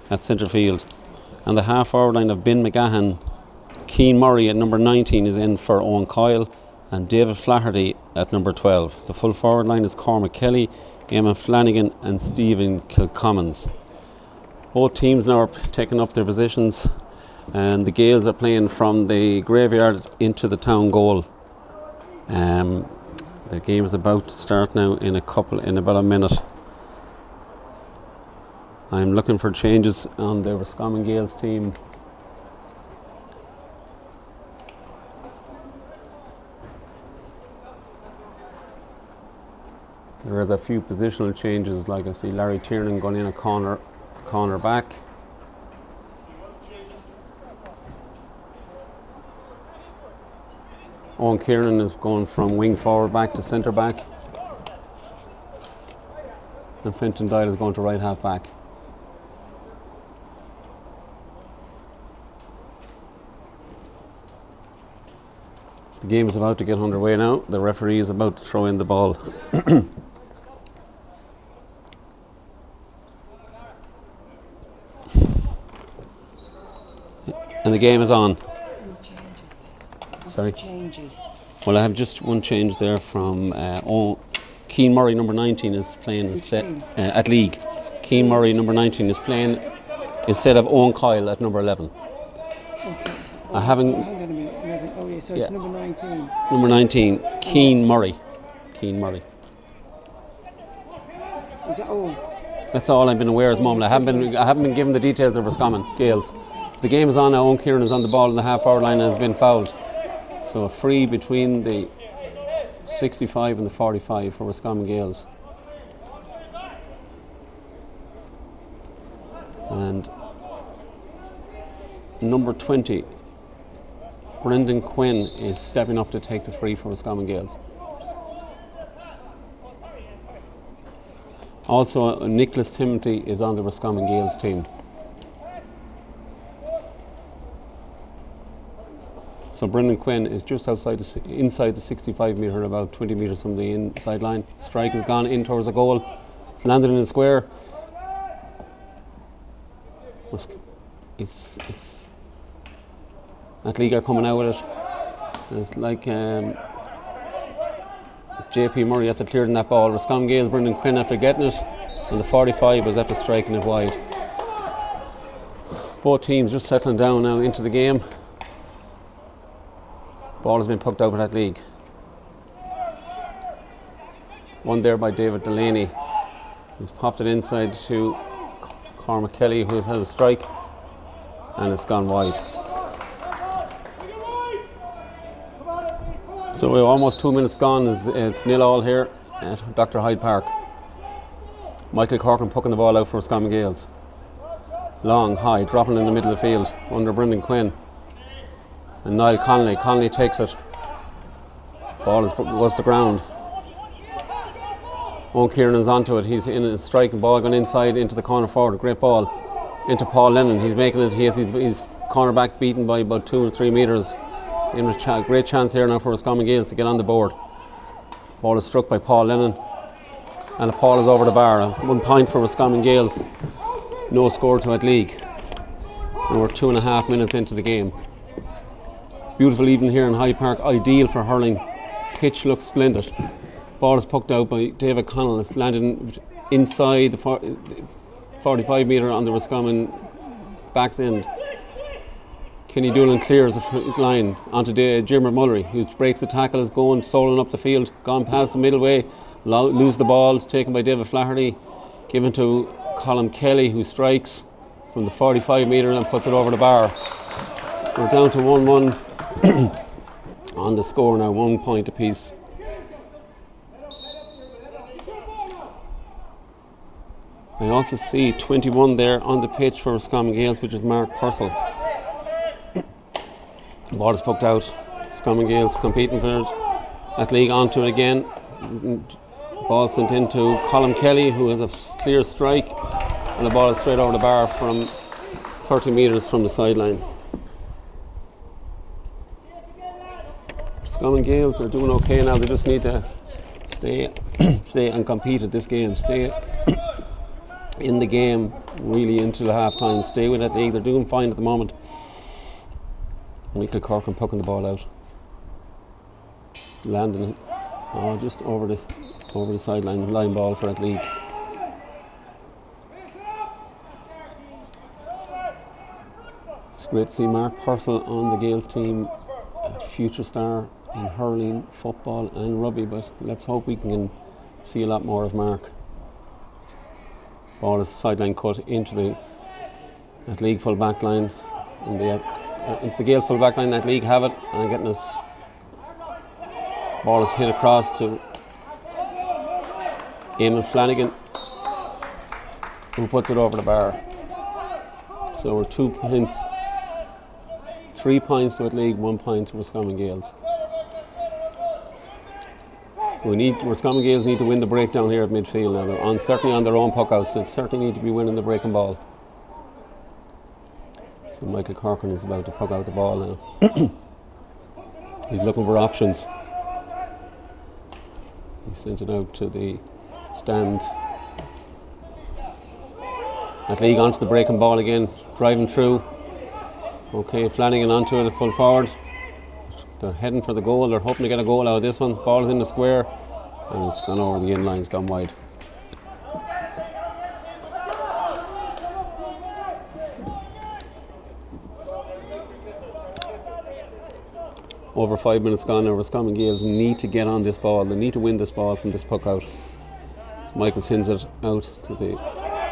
at centre field. And the half forward line of Ben McGahan, Keane Murray at number 19 is in for Owen Coyle, and David Flaherty at number 12. The full forward line is Cormac Kelly, Eamon Flanagan and Stephen Kilcommons. Both teams now are taking up their positions, and the Gaels are playing from the graveyard into the town goal. The game is about to start now in about a minute. I'm looking for changes on the Roscommon Gaels team. There is a few positional changes, like I see Larry Tiernan going in a corner back. Owen Kieran is going from wing forward back to centre back. And Fintan Doyle is going to right half back. The game is about to get underway now. The referee is about to throw in the ball. And the game is on. Sorry? Changes. Well, I have just one change there from Keane Murray, number 19, is playing instead at League. Keane Murray, number 19, is playing instead of Owen Coyle at number 11. Okay. I haven't. Hang on a minute. 11. Oh yeah, so it's number 19. Number 19, Keane Murray. Keane Murray. Is that all? That's all I've been aware at the moment. I haven't been given the details of Roscommon Gaels. The game is on now. Owen Kieran is on the ball in the half forward line and has been fouled. So a free between the 65 and the 45 for Roscommon Gaels. And number 20, Brendan Quinn, is stepping up to take the free for Roscommon Gaels. Also, Nicholas Timothy is on the Roscommon Gaels team. So Brendan Quinn is just inside the 65 metre, about 20 metres from the inside line. Strike has gone in towards the goal. It's landed in the square. It's Athleague are coming out with it. And it's like JP Murray after clearing that ball. Roscommon Gaels, Brendan Quinn after getting it, and the 45 was after striking it wide. Both teams just settling down now into the game. Ball has been poked out with Athleague. One there by David Delaney. He's popped it inside to Cormac Kelly, who has a strike, and it's gone wide. So we're almost 2 minutes gone. It's 0-0 here at Dr. Hyde Park. Michael Corcoran pucking the ball out for Roscommon Gaels. Long, high, dropping in the middle of the field under Brendan Quinn. And Niall Connolly. Connolly takes it. Ball goes to ground. Owen Kieran is onto it. He's in a striking ball going inside into the corner forward. Great ball into Paul Lennon. He's making it. He has his cornerback beaten by about 2 or 3 metres. In a great chance here now for Roscommon Gaels to get on the board. Ball is struck by Paul Lennon, and the ball is over the bar. 1 point for Roscommon Gaels. No score to Athleague. And we're 2.5 minutes into the game. Beautiful evening here in Hyde Park, ideal for hurling. Pitch looks splendid. Ball is poked out by David Connell. It's landed inside the 45 metre on the Roscommon back's end. Kenny Doolan clears the front line onto Jim Mullery, who breaks the tackle, is going, soling up the field, gone past the middle way, lose the ball, taken by David Flaherty, given to Colm Kelly, who strikes from the 45 metre and puts it over the bar. We're down to 1-1 on the score now, 1 point apiece. I also see 21 there on the pitch for Roscommon Gaels, which is Mark Purcell. The ball is poked out. Roscommon Gaels competing for it. Athleague onto it again. Ball sent into Colm Kelly, who has a clear strike, and the ball is straight over the bar from 30 metres from the sideline. Roscommon Gaels are doing okay now. They just need to stay and compete at this game. Stay in the game, really into the half time. Stay with Athleague, they're doing fine at the moment. Michael Corkin pucking the ball out. It's landing just over the sideline, line ball for Athleague. It's great to see Mark Purcell on the Gaels team, a future star in hurling, football and rugby, but let's hope we can see a lot more of Mark. Ball is sideline cut into the Athleague full back line, into the Gaels full back line. Athleague have it and getting us. Ball is hit across to Eamon Flanagan, who puts it over the bar. So we're 2 points, 3 points to Athleague, 1 point to Roscommon Gaels. Roscommon Gaels need to win the breakdown here at midfield now. They're certainly on their own puck outs. They certainly need to be winning the breaking ball. So Michael Corkin is about to puck out the ball now. He's looking for options. He sent it out to the stand. Athleague onto the breaking ball again, driving through. Okay, Flanagan onto the full forward. They're heading for the goal. They're hoping to get a goal out of this one. Ball is in the square and it's gone over the in-line, it's gone wide. Over 5 minutes gone now. Roscommon Gaels need to get on this ball. They need to win this ball from this puck out. So Michael sends it out to the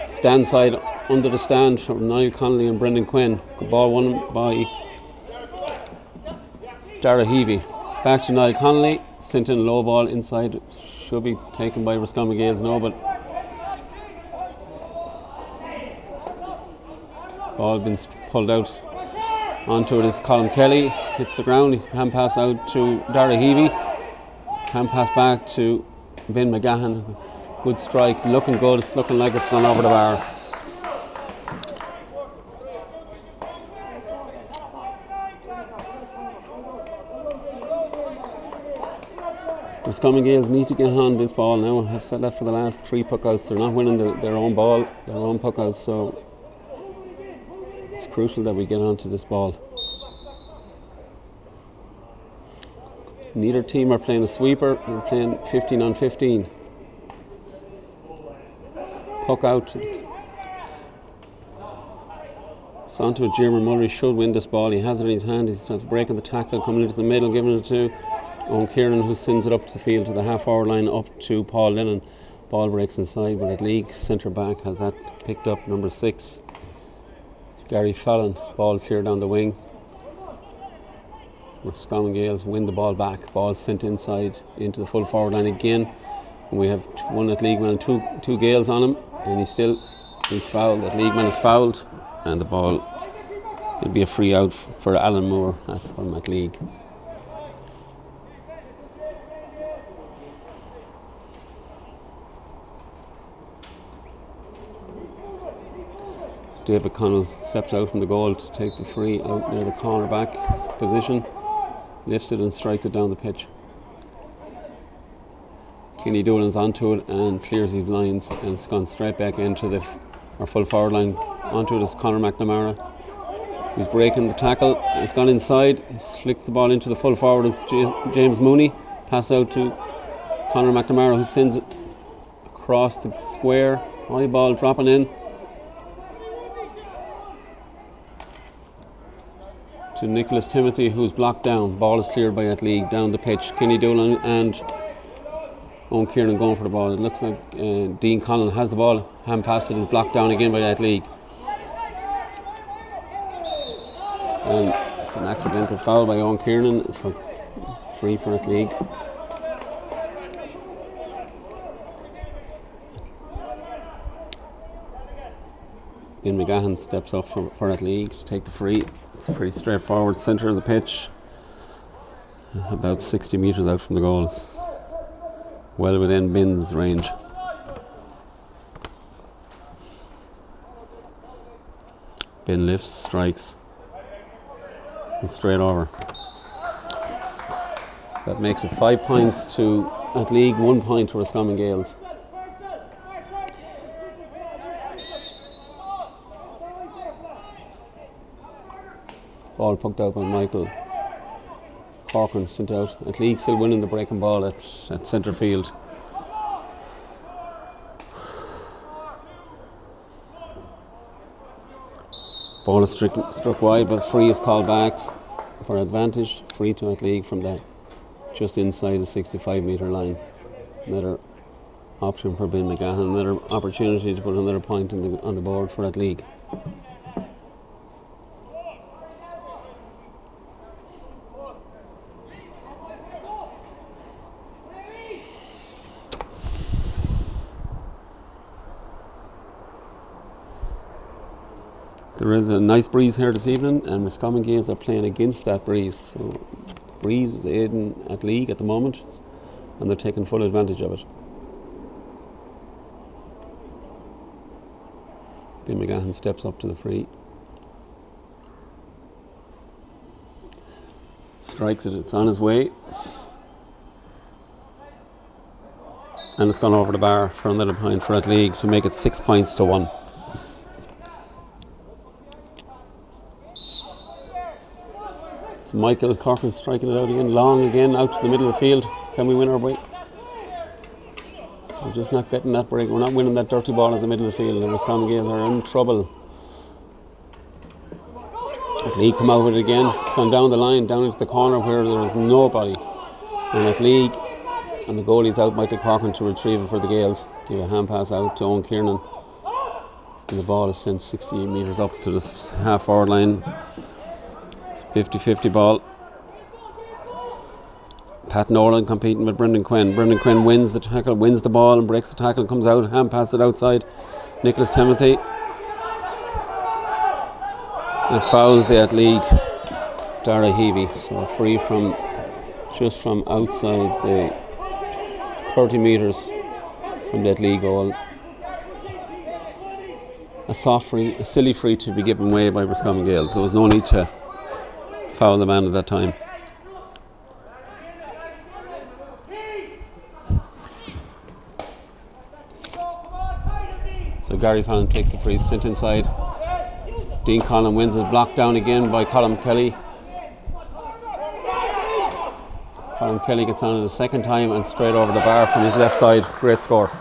stand side, under the stand from Niall Connolly and Brendan Quinn. Good ball won by Dara Heavey. Back to Niall Connolly, sent in a low ball inside. Should be taken by Roscommon Gaels now, but ball been pulled out. Onto it is Colin Kelly, hits the ground, hand pass out to Dara Heavey, hand pass back to Ben McGahan. Good strike, looking good, it's looking like it's gone over the bar. Roscommon Gaels need to get on this ball now. I've said that for the last 3 puckouts. They're not winning their own ball, their own puckouts, so it's crucial that we get onto this ball. Neither team are playing a sweeper. We're playing 15 on 15. Puck out. It's onto it. Jeremy Mullery should win this ball. He has it in his hand. He's breaking the tackle, coming into the middle, giving it to Owen Kieran, who sends it up the field to the half-forward line, up to Paul Lennon. Ball breaks inside, but Athleague centre back has that picked up. Number 6, Gary Fallon. Ball cleared down the wing. Roscommon Gaels win the ball back. Ball sent inside into the full forward line again. And we have one Athleague man and two Gaels on him, and he's fouled. Athleague man is fouled, and the ball will be a free out for Alan Moore from Athleague. David Connell steps out from the goal to take the free out near the cornerback position, lifts it and strikes it down the pitch. Kenny Doolan's onto it and clears his lines, and it's gone straight back into our full forward line. Onto it is Conor McNamara. He's breaking the tackle, it's gone inside, he flicks the ball into the full forward is James Mooney. Pass out to Conor McNamara, who sends it across the square. High ball dropping in to Nicholas Timothy, who's blocked down. Ball is cleared by Athleague down the pitch. Kenny Doolan and Owen Kieran going for the ball. It looks like Dean Conlon has the ball. Hand pass it is blocked down again by Athleague. And it's an accidental foul by Owen Kieran, free for Athleague. Ben McGahan steps up for Athleague to take the free. It's pretty straightforward, centre of the pitch, about 60 metres out from the goals, well within Ben's range. Ben lifts, strikes, and straight over. That makes it 5 points to Athleague, 1 point to Roscommon Gaels. Ball poked out by Michael. Corcoran sent out. Athleague still winning the breaking ball at centre field. Ball is struck wide, but free is called back for advantage. Free to Athleague from that, just inside the 65-metre line. Another option for Ben McGahan, another opportunity to put another point on the board for Athleague. There is a nice breeze here this evening, and Roscommon Gaels are playing against that breeze. So, breeze is aiding Athleague at the moment, and they're taking full advantage of it. Ben McGahan steps up to the free. Strikes it, it's on his way. And it's gone over the bar for another point for Athleague to make it 6 points to 1. It's Michael Corcoran striking it out again, long again, out to the middle of the field. Can we win our way? We're just not getting that break. We're not winning that dirty ball at the middle of the field. The Roscommon Gaels are in trouble. Athleague come out with it again. It's gone down the line, down into the corner where there is nobody. And Athleague, and the goalie's out, Michael Corcoran, to retrieve it for the Gaels. Give a hand pass out to Owen Kiernan. And the ball is sent 60 metres up to the half-forward line. It's a 50-50 ball. Pat Nolan competing with Brendan Quinn. Brendan Quinn wins the tackle, wins the ball and breaks the tackle, comes out, hand pass it outside. Nicholas Timothy. And fouls the Athleague Dara Heavey. So free from just from outside the 30 metres from the Athleague goal. A soft free, a silly free to be given away by Roscommon Gaels. There was no need to foul the man at that time. So Gary Fallon takes the free, sent inside. Dean Collin wins it, blocked down again by Colin Kelly. Colin Kelly gets on it the second time and straight over the bar from his left side. Great score.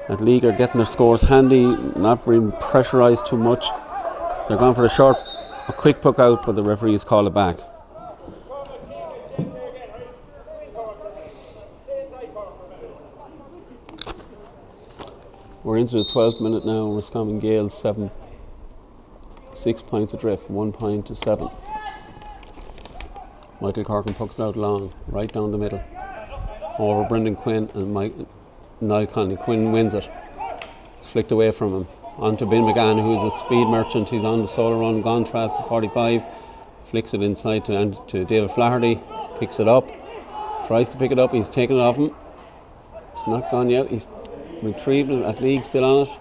Athleague are getting their scores handy, not being pressurised too much. They're going for a quick puck out, but the referees call it back. We're into the 12th minute now. Roscommon Gaels 6 points adrift, 1 point to 7. Michael Corcoran pucks it out long, right down the middle. Over Brendan Quinn and Niall Connolly. Quinn wins it. It's flicked away from him. On to Ben McGahan, who's a speed merchant. He's on the solo run, gone fast at 45. Flicks it inside to David Flaherty. Picks it up. Tries to pick it up. He's taken it off him. It's not gone yet. He's retrieved it. Athleague still on it.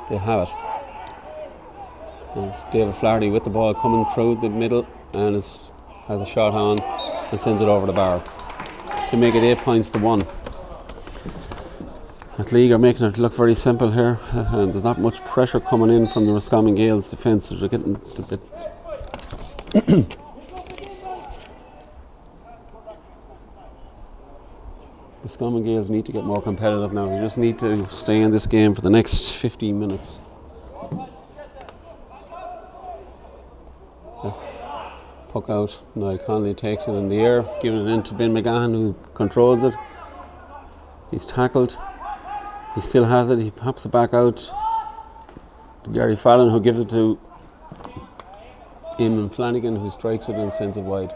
They have it. And it's David Flaherty with the ball coming through the middle and has a shot on and sends it over the bar to make it 8 points to 1. Athleague are making it look very simple here. There's not much pressure coming in from the Roscommon Gaels defence. They're getting a bit Roscommon Gaels need to get more competitive now. They just need to stay in this game for the next 15 minutes. Puck out. Niall Connolly takes it in the air, giving it in to Ben McGahan, who controls it. He's tackled. He still has it. He pops it back out to Gary Fallon, who gives it to Eamon Flanagan, who strikes it and sends it wide.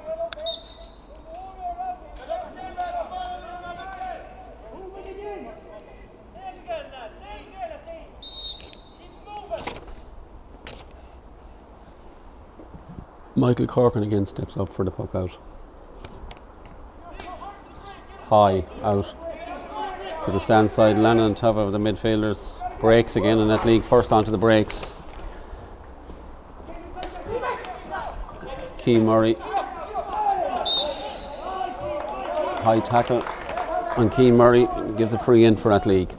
Michael Corcoran again steps up for the puck out. High out to the stand side, landing on top of the midfielders. Breaks again, and Athleague first onto the breaks. Keane Murray. High tackle on Keane Murray, gives a free in for Athleague.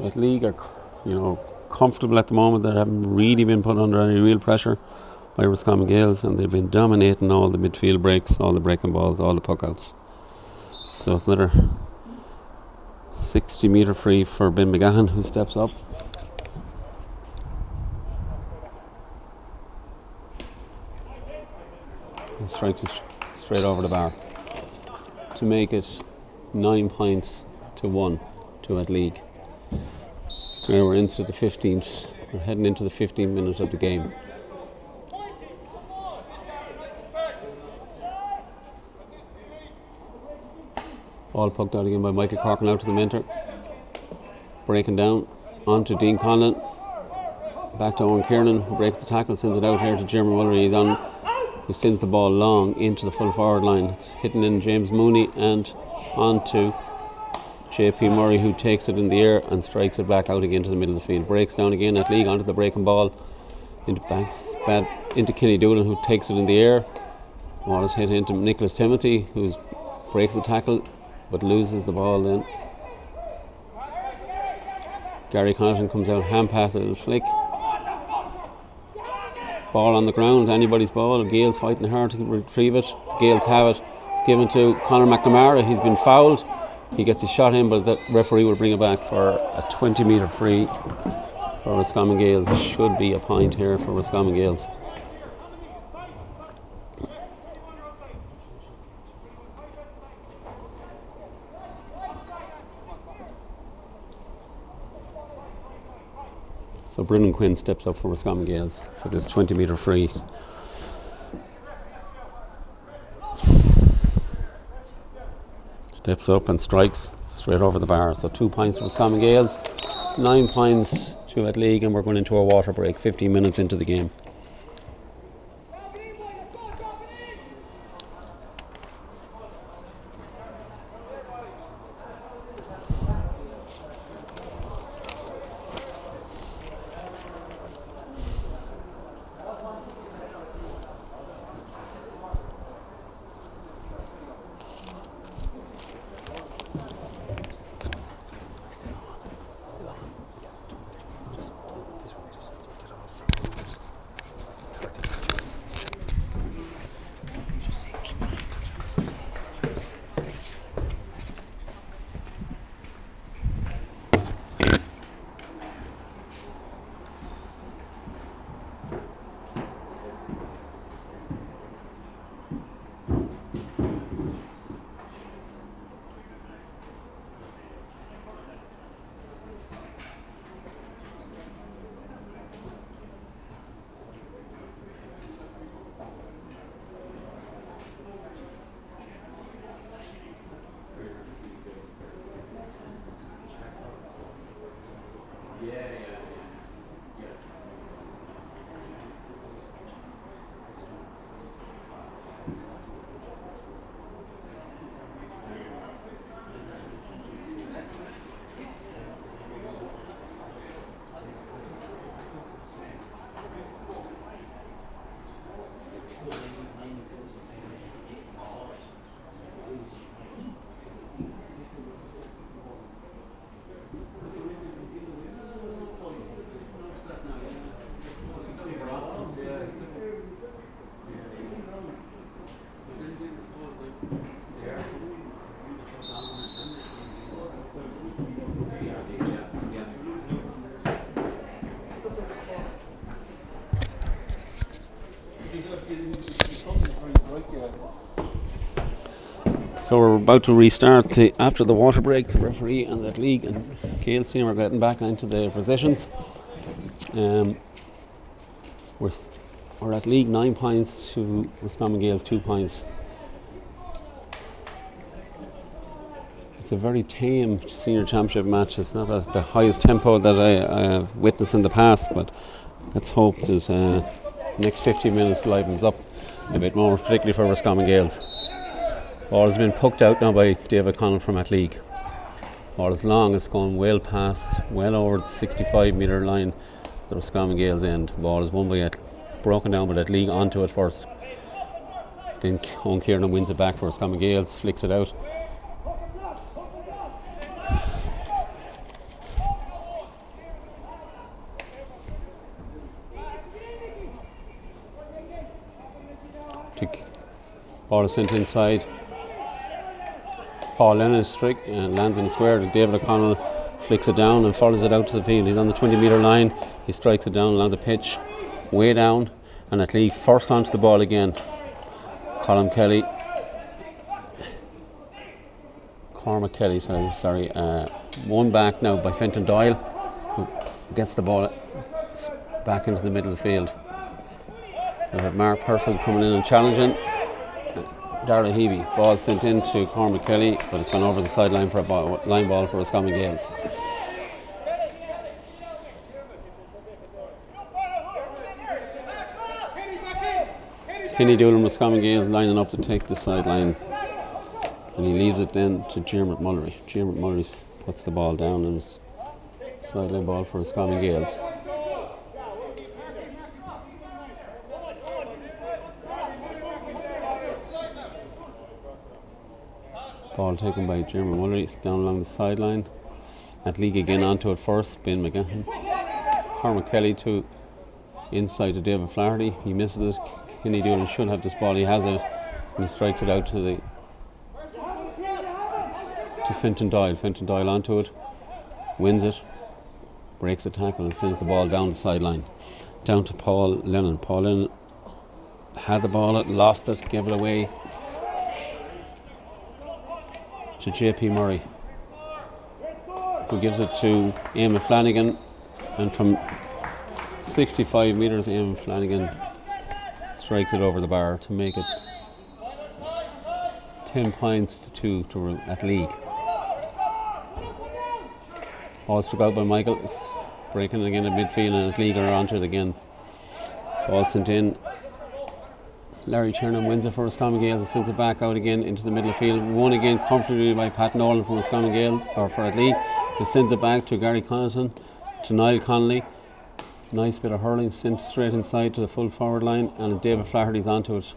So Athleague are, comfortable at the moment. They haven't really been put under any real pressure by Roscommon Gaels, and they've been dominating all the midfield breaks, all the breaking balls, all the puck outs. So it's another 60-metre free for Ben McGahan, who steps up. And strikes it straight over the bar to make it 9 points to 1 to Athleague. Now we're into the 15th. We're heading into the 15th minute of the game. Ball poked out again by Michael Corkin out to the mentor. Breaking down onto Dean Conlon. Back to Owen Kiernan, who breaks the tackle, sends it out here to Jeremy Mullery. He's on, who sends the ball long into the full forward line. It's hitting in James Mooney and onto JP Murray, who takes it in the air and strikes it back out again to the middle of the field. Breaks down again at Athleague onto the breaking ball into Kenny Doolan, who takes it in the air. Ball is hit into Nicholas Timothy, who breaks the tackle but loses the ball then. Gary Connaughton comes out, hand pass, a little flick. Ball on the ground, anybody's ball. Gaels fighting hard to retrieve it. The Gaels have it. It's given to Conor McNamara. He's been fouled. He gets his shot in, but the referee will bring it back for a 20-metre free for Roscommon Gaels. It should be a point here for Roscommon Gaels. So Brendan Quinn steps up for Roscommon Gaels for this 20-metre free. Steps up and strikes straight over the bar. So 2 points for Roscommon Gaels, 9 points to Athleague, and we're going into a water break, 15 minutes into the game. So we're about to restart after the water break. The referee and the Athleague and Gaels team are getting back into their positions. We're at Athleague 9 points to Roscommon Gaels 2 points. It's a very tame senior championship match. It's not at the highest tempo that I have witnessed in the past, but let's hope the next 15 minutes livens up a bit more, particularly for Roscommon Gaels. Ball has been poked out now by David Connell from Athleague. Ball is long, it's gone well past, well over the 65-metre line, the Roscommon Gaels end. The ball is won by broken down, but Athleague onto it first. Then Owen Kiernan wins it back for Roscommon Gaels, flicks it out. Ball is sent inside. Paul Lennon lands in the square. David O'Connell flicks it down and follows it out to the field. He's on the 20-metre line. He strikes it down along the pitch, way down, and Athleague first onto the ball again. Cormac Kelly, one back now by Fenton Doyle, who gets the ball back into the middle of the field. So we have Mark Purcell coming in and challenging. Dara Heavey, ball sent in to Cormac Kelly, but it's gone over the sideline for a line ball for Roscommon Gaels. Kenny Doolan, Roscommon Gaels lining up to take the sideline, and he leaves it then to Diarmuid Mullery. Diarmuid Mullery puts the ball down, and it's sideline ball for Roscommon Gaels. Ball taken by Diarmuid Mullery down along the sideline. Athleague again onto it first. Ben McGahan. Cormac Kelly to inside to David Flaherty. He misses it. Kenny Doolan should have this ball. He has it, and he strikes it out to Fenton Doyle. Fenton Doyle onto it, wins it, breaks the tackle, and sends the ball down the sideline. Down to Paul Lennon. Paul Lennon had the ball, lost it, gave it away to JP Murray, who gives it to Eamon Flanagan, and from 65 metres Eamon Flanagan strikes it over the bar to make it 10 points to 2 to Athleague. Ball struck out by Michael, it's breaking again at midfield, and Athleague are onto it again. Ball sent in. Larry Chernan wins it for Roscommon Gaels and sends it back out again into the middle of the field. Won again comfortably by Pat Nolan from Roscommon Gaels, or for Athleague, who sends it back to Gary Connaughton, to Niall Connolly. Nice bit of hurling, sent straight inside to the full forward line, and David Flaherty's onto it.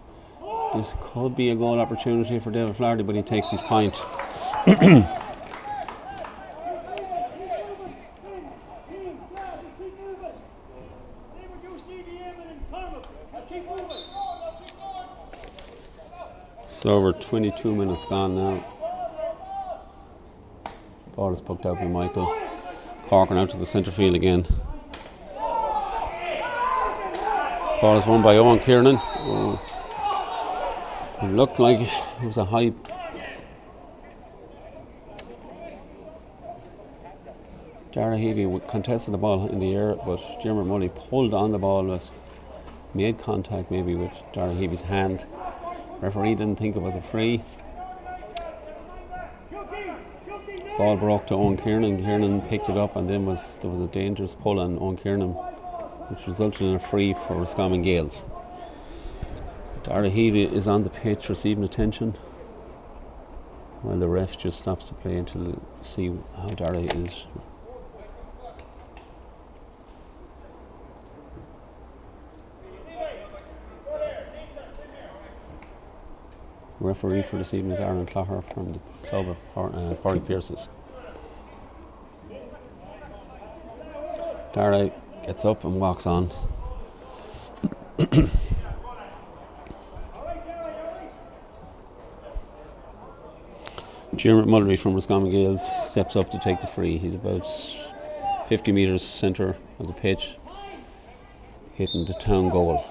This could be a goal opportunity for David Flaherty, but he takes his point. So over 22 minutes gone now. Ball is poked out by Michael. Corkin out to the centre field again. Ball is won by Owen Kiernan. Oh. It looked like it was a high. Dara Heavey contested the ball in the air, but Diarmuid Mullery pulled on the ball, but made contact maybe with Dara Heavey's hand. Referee didn't think it was a free. Ball broke to Owen Kiernan. Kiernan picked it up, and then there was a dangerous pull on Owen Kiernan, which resulted in a free for Roscommon Gaels. So Dara Heavey is on the pitch receiving attention, while the ref just stops the play to see how Dara is. Referee for this evening is Aaron Clogher from the club of Porrick Pierces. Dara gets up and walks on. Diarmuid Mullery from Roscommon Gaels steps up to take the free. He's about 50 metres centre of the pitch, hitting the town goal.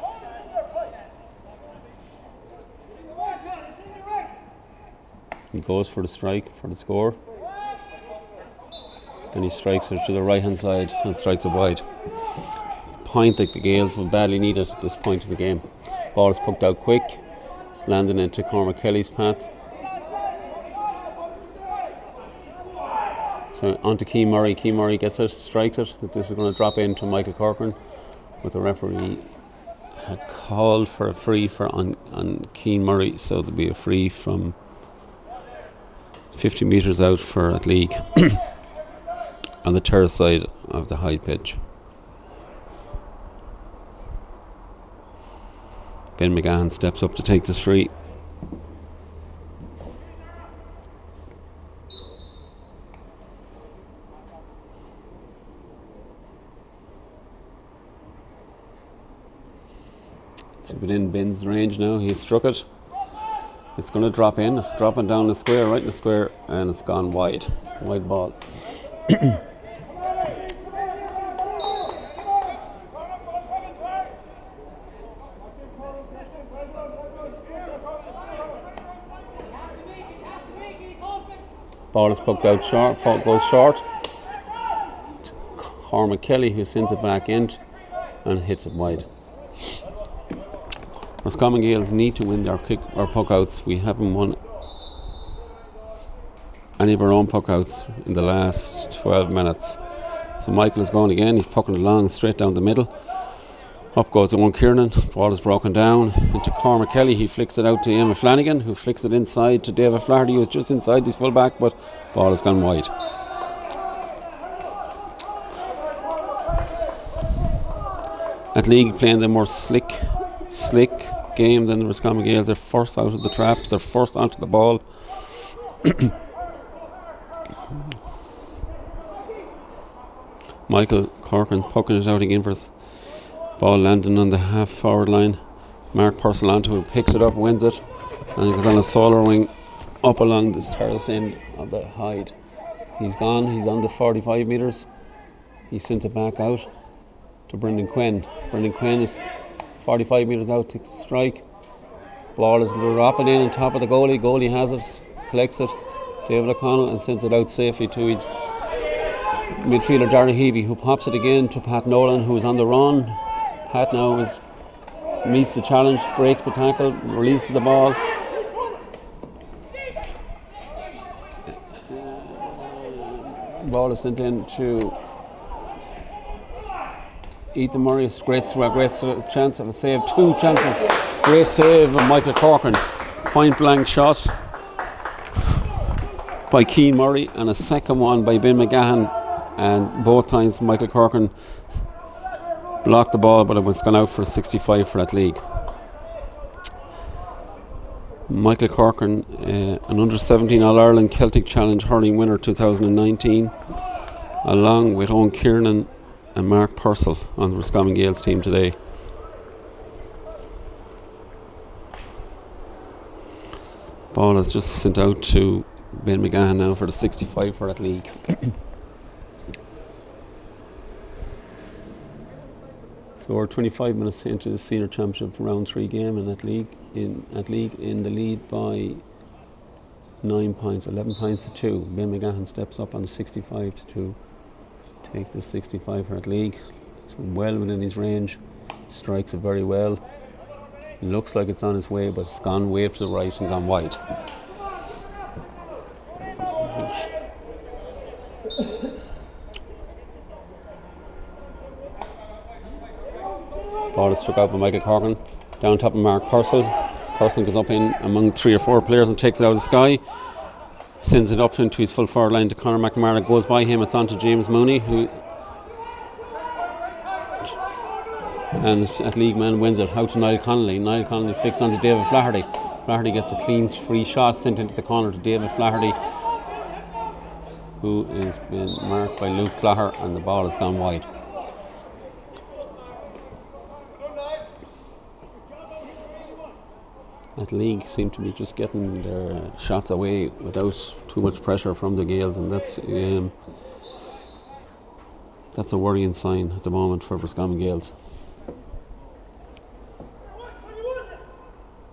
He goes for the strike, for the score. Then he strikes it to the right hand side and strikes it wide. Point that the Gaels will badly need it at this point of the game. Ball is poked out quick. It's landing into Cormac Kelly's path. So on to Keane Murray. Keane Murray gets it, strikes it. This is going to drop in to Michael Corcoran, but the referee had called for a free on Keane Murray, so there'll be a free from 50 metres out for Athleague on the terrace side of the high pitch. Ben McGahan steps up to take this free. It's within Ben's range now. He struck it. It's going to drop in. It's dropping down the square, right in the square, and it's gone wide. Wide ball. Ball is poked out short, goes short. Cormac Kelly, who sends it back in and hits it wide. Roscommon Gaels need to win their kick or puck outs. We haven't won any of our own puck outs in the last 12 minutes. So Michael is going again. He's pucking along straight down the middle. Up goes the one Kieran. Ball is broken down into Cormac Kelly. He flicks it out to Emma Flanagan, who flicks it inside to David Flaherty, who's just inside his full back, but ball has gone wide. Athleague playing the more slick game than the Roscommon Gaels. They're first out of the traps, they're first onto the ball. Michael Corcoran poking it out again for his ball, landing on the half forward line. Mark Purcell onto it, picks it up, wins it, and he goes on a solar wing up along this terrace end of the Hyde. He's gone, he's on the 45 metres. He sends it back out to Brendan Quinn. Brendan Quinn is 45 metres out to strike. Ball is dropping in on top of the goalie. Goalie has it, collects it. David O'Connell, and sends it out safely to his midfielder Darren Heavey, who pops it again to Pat Nolan, who is on the run. Pat now meets the challenge, breaks the tackle, releases the ball. Ball is sent in to Ethan Murray. Great chance of a save. Two chances. Great save of Michael Corcoran. Point blank shot by Keane Murray, and a second one by Ben McGahan, and both times Michael Corcoran blocked the ball, but it was gone out for a 65 for Athleague. Michael Corcoran, an under-17 All-Ireland Celtic Challenge hurling winner 2019, along with Owen Kiernan and Mark Purcell on the Roscommon Gaels team today. Ball is just sent out to Ben McGahan now for the 65 for Athleague. So we're 25 minutes into the Senior Championship round 3 game, and Athleague in the lead by 9 points, 11 points to 2. Ben McGahan steps up on the 65 to 2. Take the 65 for Athleague. It's well within his range. Strikes it very well. Looks like it's on its way, but it's gone way to the right and gone wide. Ball is struck out by Michael Corcoran. Down top of Mark Purcell. Purcell goes up in among 3 or 4 players and takes it out of the sky. Sends it up into his full forward line to Conor McNamara. Goes by him. It's on to James Mooney, and the Athleague man wins it out to Niall Connolly. Niall Connolly flicks on to David Flaherty. Flaherty gets a clean free shot sent into the corner to David Flaherty, who is been marked by Luke Clogher, and the ball has gone wide. Athleague seem to be just getting their shots away without too much pressure from the Gaels, and that's a worrying sign at the moment for Roscommon Gaels.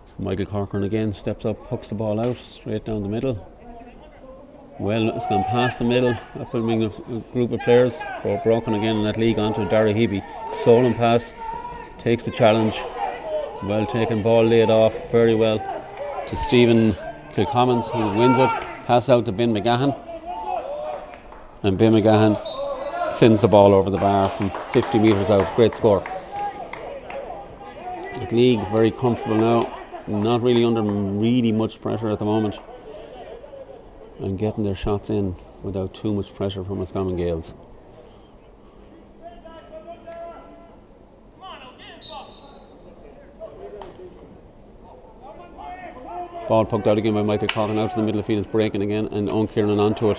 So Michael Corcoran again steps up, hooks the ball out straight down the middle. Well, it's gone past the middle, up among a group of players, but broken again, and Athleague onto Darry Heavey. Stolen pass, takes the challenge. Well taken ball, laid off very well to Stephen Kilcommons, who wins it. Pass out to Ben McGahan, and Ben McGahan sends the ball over the bar from 50 metres out. Great score. Athleague very comfortable now, not really under really much pressure at the moment, and getting their shots in without too much pressure from Roscommon Gaels. Ball poked out again by Michael Corcoran out to the middle of the field. It's breaking again, and Owen Kieran onto it.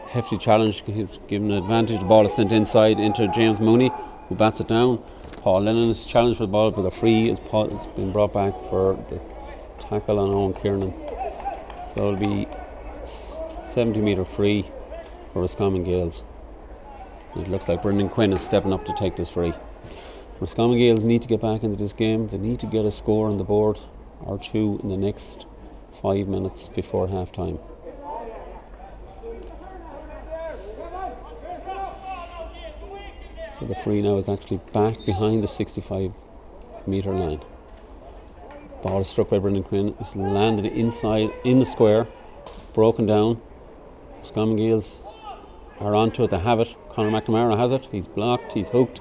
Hefty challenge, he's given an advantage. The ball is sent inside into James Mooney, who bats it down. Paul Lennon is challenged for the ball, but the free is been brought back for the tackle on Owen Kiernan. So it'll be 70 metre free for Roscommon Gaels. It looks like Brendan Quinn is stepping up to take this free. Roscommon Gaels need to get back into this game. They need to get a score on the board or two in the next 5 minutes before half time. So the free now is actually back behind the 65 metre line. Ball is struck by Brendan Quinn. It's landed inside in the square. It's broken down. Roscommon Gaels are onto it. They have it. Conor McNamara has it. He's blocked. He's hooked.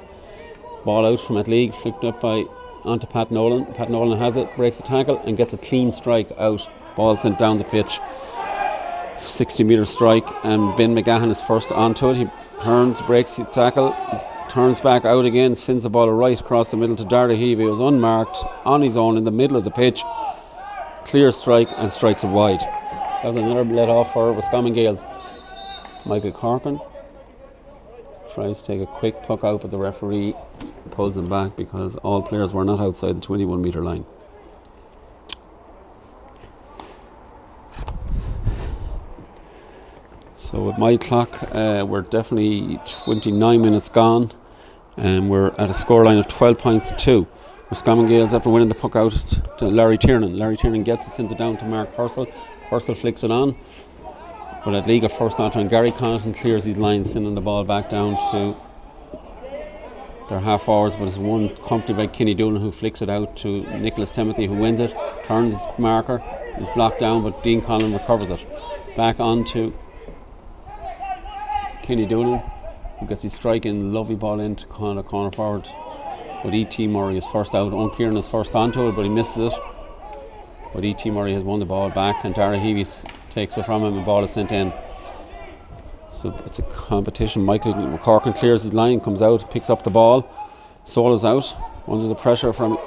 Ball out from Athleague, flicked up onto Pat Nolan. Pat Nolan has it, breaks the tackle and gets a clean strike out. Ball sent down the pitch. 60 metre strike, and Ben McGahan is first onto it. He turns, breaks his tackle, turns back out again, sends the ball right across the middle to Darragh Heavey, who was unmarked on his own in the middle of the pitch. Clear strike and strikes it wide. That was another let off for Roscommon Gaels. Michael Corcoran tries to take a quick puck out, but the referee pulls him back because all players were not outside the 21 metre line. So with my clock, we're definitely 29 minutes gone, and we're at a scoreline of 12 points to 2. Roscommon Gaels, after winning the puck out to Larry Tiernan. Larry Tiernan gets it, sent it down to Mark Purcell. Purcell flicks it on, but Athleague are first onto, and Gary Connaughton clears his line, sending the ball back down to their half forwards, but it's won comfortably by Kenny Doolan, who flicks it out to Nicholas Timothy, who wins it, turns his marker, is blocked down, but Dean Conlon recovers it. Back on to Kenny Doolan, who gets his strike in, lovely ball into corner forward, but E.T. Murray is first out. Owen Kieran is first onto it, but he misses it. But E.T. Murray has won the ball back, and Darragh Heavey takes it from him, and the ball is sent in. So it's a competition. Michael Corcoran clears his line, comes out, picks up the ball. Solo's out under the pressure from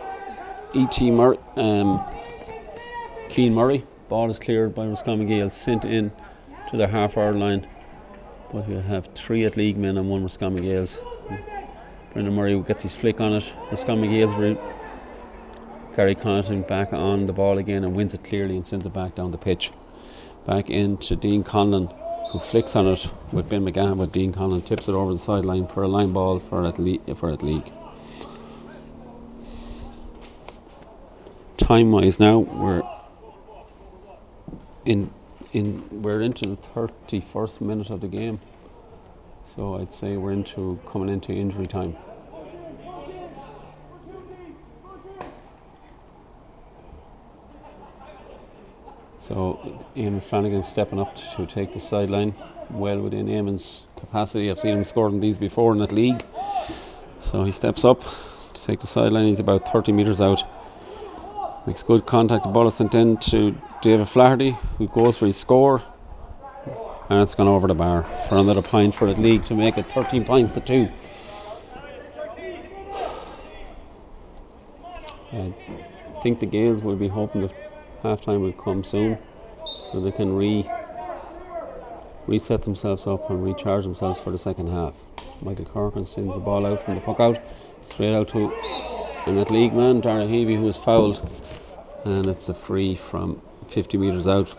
E.T. Murray, Keane Murray. Ball is cleared by Roscommon Gaels, sent in to their half-hour line. But we have 3 Athleague men and 1 Roscommon Gaels. Brendan Murray gets his flick on it. Roscommon Gaels, Gary Connaughton back on the ball again and wins it clearly and sends it back down the pitch. Back into Dean Conlon, who flicks on it with Ben McGahan, but Dean Conlon tips it over the sideline for a line ball for Athleague. Time-wise now, we're into the 31st minute of the game, so I'd say we're coming into injury time. So Eamon Flanagan stepping up to take the sideline, well within Eamon's capacity. I've seen him score in these before in Athleague, so he steps up to take the sideline. He's about 30 metres out, makes good contact. The ball is sent in to David Flaherty, who goes for his score, and it's gone over the bar for another point for Athleague to make it 13 points to 2. I think the Gaels will be hoping that half time will come soon, so they can reset themselves up and recharge themselves for the second half. Michael Corcoran sends the ball out from the puck out, straight out to an Athleague man, Darragh Heavey, who is fouled, and it's a free from 50 metres out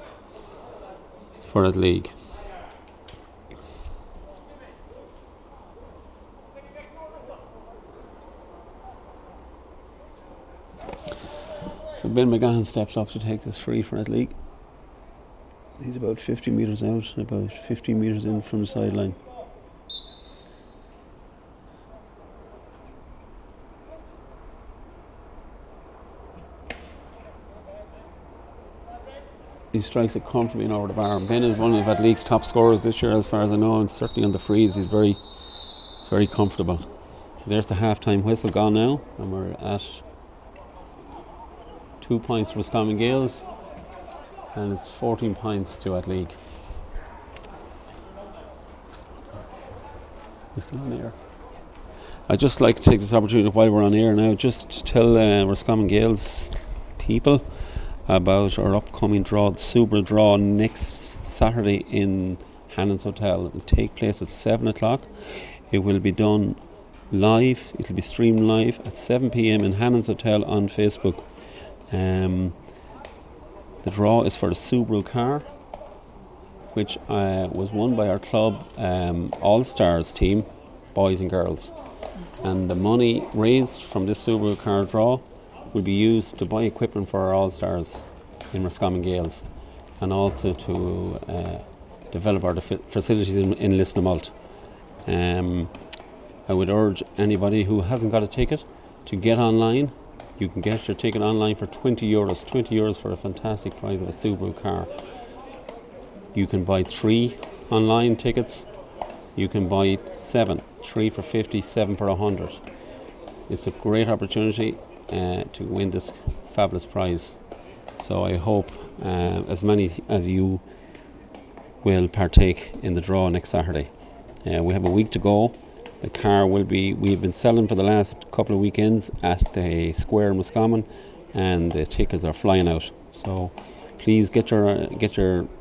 for Athleague. So Ben McGahan steps up to take this free for Athleague. He's about 50 metres out, about 15 metres in from the sideline. He strikes it comfortably and over the bar. Ben is one of Athleague's top scorers this year, as far as I know, and certainly on the frees he's very, very comfortable. So there's the half-time whistle gone now, and we're at 2 points to Roscommon Gaels, and it's 14 points to Athleague. We're still on air. I'd just like to take this opportunity while we're on air now, just to tell Roscommon Gaels people about our upcoming draw, the Super Draw next Saturday in Hannon's Hotel. It will take place at 7 o'clock. It will be done live, it will be streamed live at 7 p.m. in Hannon's Hotel on Facebook. The draw is for the Subaru car, which was won by our club All-Stars team, boys and girls. And the money raised from this Subaru car draw will be used to buy equipment for our All-Stars in Roscommon Gaels, and also to develop our facilities in Lisnamult. I would urge anybody who hasn't got a ticket to get online. You can get your ticket online for €20. €20 for a fantastic price of a Subaru car. You can buy 3 online tickets. You can buy 7, 3 for 50, 7 for 100. It's a great opportunity to win this fabulous prize. So I hope as many of you will partake in the draw next Saturday. We have a week to go. The car we've been selling for the last couple of weekends at the Square in Roscommon, and the tickets are flying out. So please get your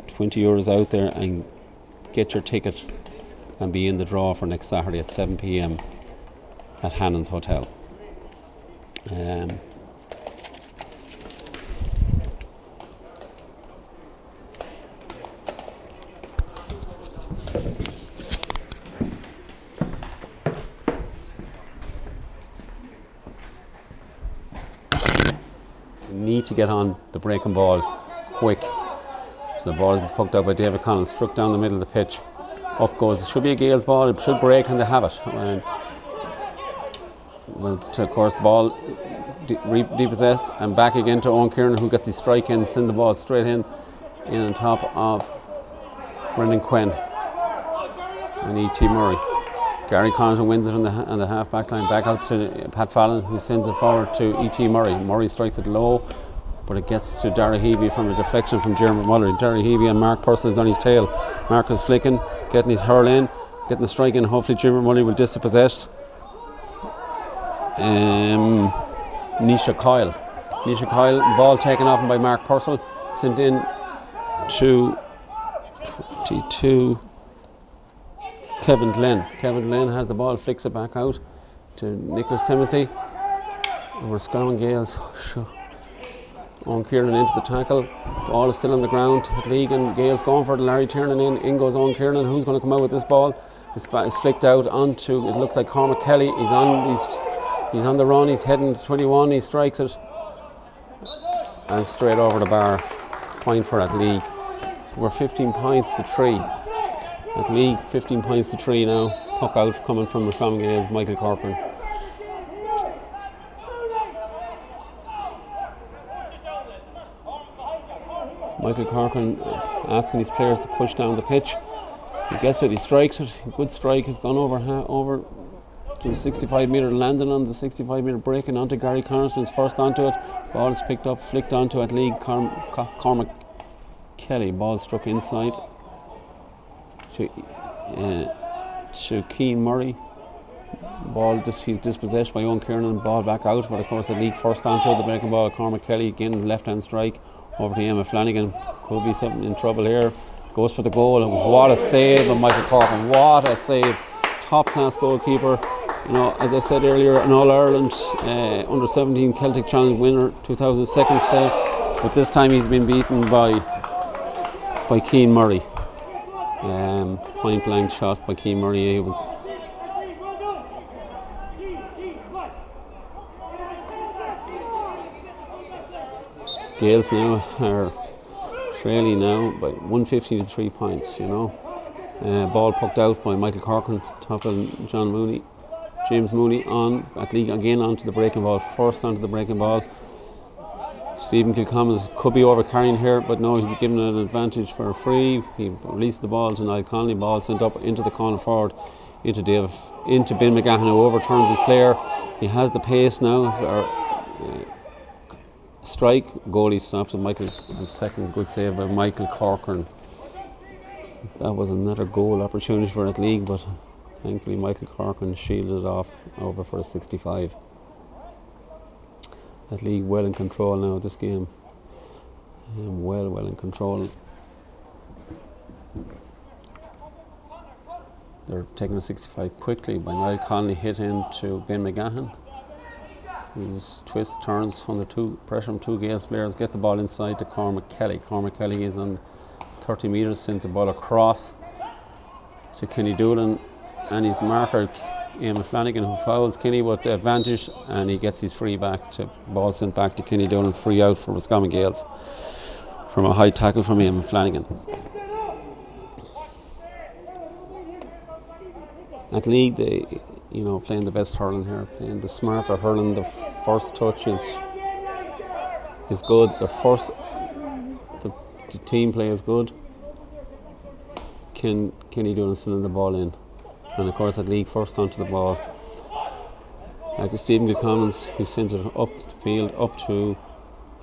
€20 out there and get your ticket and be in the draw for next Saturday at 7 p.m. at Hannon's Hotel. Need to get on the breaking ball quick. So the ball has been poked out by David Collins, struck down the middle of the pitch. Up goes, it should be a Gaels ball, it should break and they have it. Of course, ball repossessed and back again to Owen Kieran, who gets his strike in, send the ball straight in on top of Brendan Quinn and E.T. Murray. Gary Connaughton wins it on the half back line, back out to Pat Fallon, who sends it forward to E.T. Murray. Murray strikes it low, but it gets to Dara Heavey from a deflection from Jeremy Muller. Dara Heavey and Mark Purcell is on his tail. Mark is flicking, getting his hurl in, getting the strike in. Hopefully Jeremy Muller will dispossess. Nisha Coyle, ball taken off him by Mark Purcell, sent in to 22. Kevin Glenn. Kevin Glenn has the ball, flicks it back out to Nicholas Timothy. And Roscommon Gaels. Owen Kieran into the tackle. Ball is still on the ground. Athleague and Gaels going for it. Larry Tiernan in. In goes Owen Kieran. Who's going to come out with this ball? It's flicked out onto, it looks like Cormac Kelly. He's on the run. He's heading to 21. He strikes it. And straight over the bar. Point for Athleague. So we're 15 points to 3. Athleague 15 points to 3 now. Puck out coming from Roscommon Gaels, Michael Corcoran. Michael Corcoran asking his players to push down the pitch. He gets it, he strikes it. Good strike, has gone over to the 65 metre, landing on the 65 metre, breaking onto Gary Connaughton, is first onto it. Ball is picked up, flicked onto Athleague. Cormac Kelly, ball struck inside to Keane Murray. Ball he's dispossessed by Owen Kieran, ball back out, but of course Athleague first onto the breaking ball. Cormac Kelly again, left hand strike over to Emma Flanagan. Could be something in trouble here. Goes for the goal, and what a save of Michael Corcoran. What a save. Top class goalkeeper. You know, as I said earlier, an All-Ireland under 17 Celtic Challenge winner, 2002 save, but this time he's been beaten by Keane Murray. Point blank shot by Keane Murray. He was Gaels now are trailing now by 150 to 3 points, you know. Ball poked out by Michael Corcoran, toppling John Mooney. James Mooney on Athleague again onto the breaking ball, first onto the breaking ball. Stephen Kilcommons could be over carrying here, but no, he's given an advantage for a free. He released the ball to Niall Connolly, ball sent up into the corner forward, into Ben McGahan, who overturns his player. He has the pace now for strike. Goalie stops it. Michael, and second good save by Michael Corcoran. That was another goal opportunity for Athleague, but thankfully Michael Corcoran shielded it off over for a 65. Athleague well in control now of this game. Well in control. They're taking a 65 quickly by Niall Connolly, hit into Ben McGahan. whose twists, turns under pressure from two Gaels players, get the ball inside to Cormac Kelly. Cormac Kelly is on 30 metres, sends the ball across to Kenny Doolan, and his marker, Eamon Flanagan, who fouls Kenny with the advantage, and he gets his free back to ball sent back to Kenny Doolan, free out for Roscommon Gaels from a high tackle from Eamon Flanagan. Athleague, they, playing the best hurling here, playing the smarter hurling. The first touch is good. The team play is good. Kenny Doolan sending the ball in, and of course Athleague first onto the ball. Back to Stephen Gilcommons, who sends it up the field, up to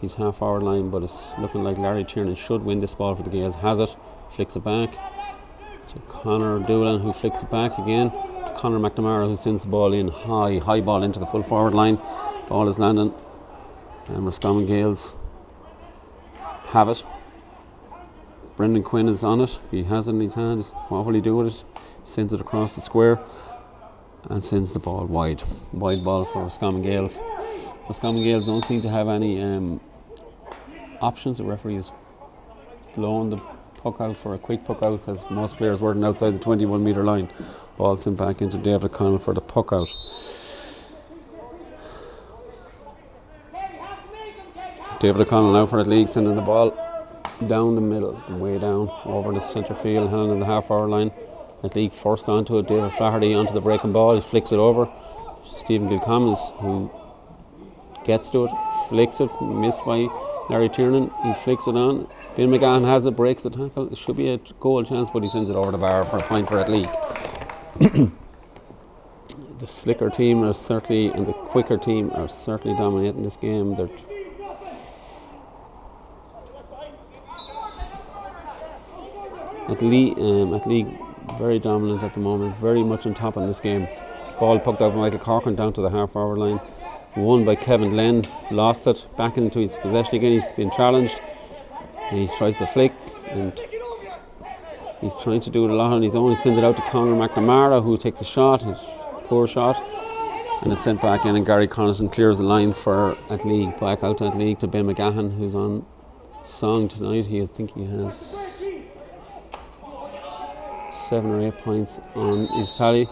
his half-hour line, but it's looking like Larry Tiernan should win this ball for the Gaels. Has it, flicks it back to Conor Doolan, who flicks it back again to Conor McNamara, who sends the ball in high ball into the full forward line. Ball is landing, and Roscommon Gaels have it. Brendan Quinn is on it. He has it in his hand. What will he do with it? Sends it across the square and sends the ball wide. Wide ball for Roscommon Gaels. Roscommon Gaels don't seem to have any options. The referee has blown the puck out for a quick puck out because most players weren't outside the 21 metre line. Ball sent back into David O'Connell for the puck out. David O'Connell now for Athleague, sending the ball down the middle, way down over the centre field, handling in the half-hour line. Athleague first onto it. David Flaherty onto the breaking ball. He flicks it over. Stephen Gilcommons, who gets to it, flicks it, missed by Larry Tiernan. He flicks it on. Bill McGahan has it, breaks the tackle. It should be a goal chance, but he sends it over the bar for a point for Athleague. The slicker team are certainly, and the quicker team are certainly dominating this game. They're Athleague very dominant at the moment, very much on top in this game. Ball poked out by Michael Corcoran down to the half-hour line. Won by Kevin Glenn, lost it, back into his possession again. He's been challenged. And he tries to flick, and he's trying to do it a lot on his own. He sends it out to Conor McNamara, who takes a shot, his poor shot, and it's sent back in, and Gary Connaughton clears the line for Athleague. Back out to Athleague to Ben McGahan, who's on song tonight. I think he has 7 or 8 points on his tally.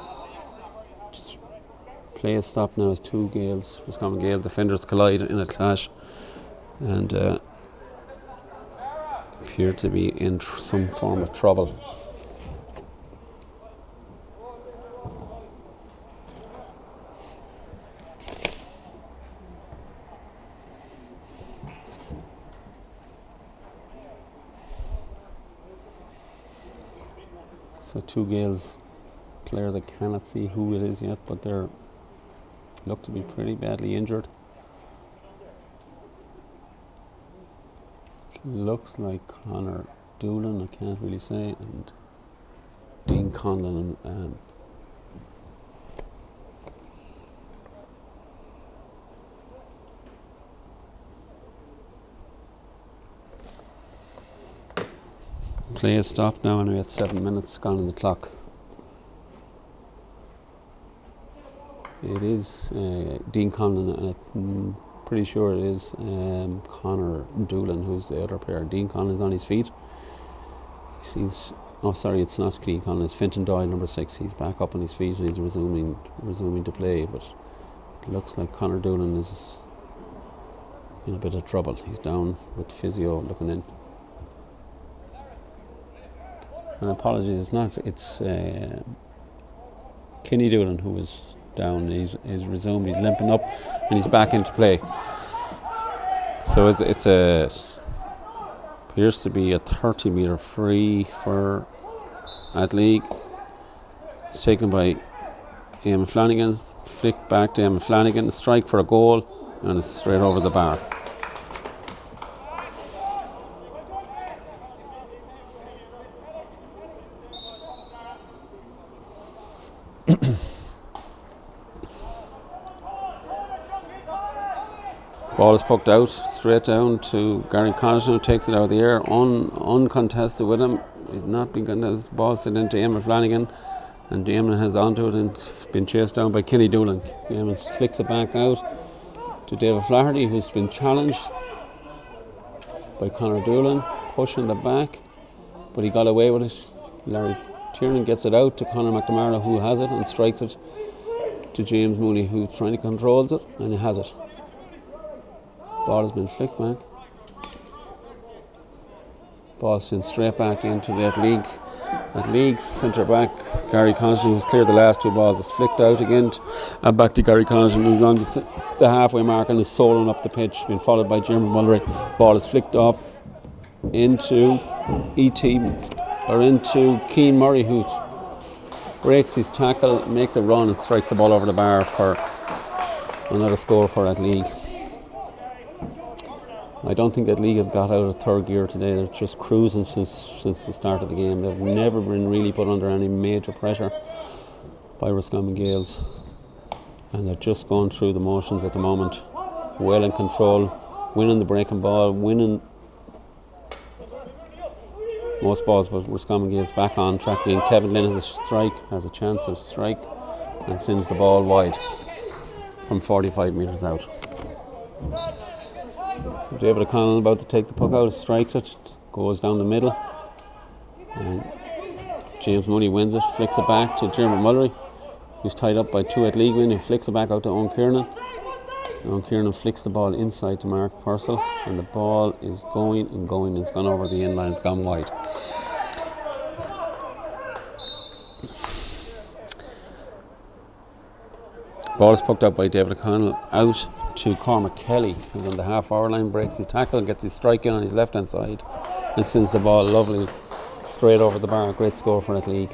Play is stopped now as two Gaels, Roscommon Gaels defenders collide in a clash, and appear to be in some form of trouble. So two Gaels players, I cannot see who it is yet, but they're look to be pretty badly injured. Looks like Conor Doolan, I can't really say, and Dean Conlon and play is stopped now, and we're at 7 minutes gone on the clock. It is Dean Conlon, and I'm pretty sure it is Conor Doolan, who's the other player. Dean Conlon is on his feet. He seems, it's not Dean Conlon, it's Fintan Doyle, number 6. He's back up on his feet and he's resuming to play, but it looks like Conor Doolan is in a bit of trouble. He's down with physio looking in. And apologies, it's Kenny Doolan who is down. He's resumed, he's limping up, and he's back into play. So it's appears to be a 30 metre free for Athleague. It's taken by Eamon Flanagan, flick back to Eamon Flanagan, a strike for a goal, and it's straight over the bar. Ball is poked out straight down to Gary Connaughton, who takes it out of the air, uncontested with him. He's not been contested. The ball sent into Eamon Flanagan, and Eamon has onto it and been chased down by Kenny Doolan. Eamon flicks it back out to David Flaherty, who's been challenged by Conor Doolan, pushing the back, but he got away with it. Larry Tiernan gets it out to Conor McNamara, who has it and strikes it to James Mooney, who's trying to control it, and he has it. Ball has been flicked back. Ball sent straight back into the Athleague centre back Gary Constantine, who's cleared the last two balls. It's flicked out again and back to Gary Constantine, who's on the halfway mark and is soloing up the pitch, being followed by Jim Mullery. Ball is flicked off into into Keane Murray, who breaks his tackle, makes a run and strikes the ball over the bar for another score for Athleague. I don't think Athleague have got out of third gear today. They're just cruising since the start of the game. They've never been really put under any major pressure by Roscommon Gaels, and they're just going through the motions at the moment. Well in control, winning the breaking ball, winning most balls, but Roscommon Gaels back on track again. Kevin Lynn has a chance to strike and sends the ball wide from 45 metres out. So David O'Connell about to take the puck out, strikes it, goes down the middle, and James Mooney wins it, flicks it back to Jim Mullery, who's tied up by two Athleague men, who flicks it back out to Owen Kiernan. Owen Kiernan flicks the ball inside to Mark Purcell, and the ball is going and going. It's gone over the inline, it's gone wide. Ball is pucked out by David O'Connell out to Cormac Kelly, who's on the half-hour line, breaks his tackle, gets his strike in on his left-hand side, and sends the ball lovely straight over the bar. Great score for Athleague.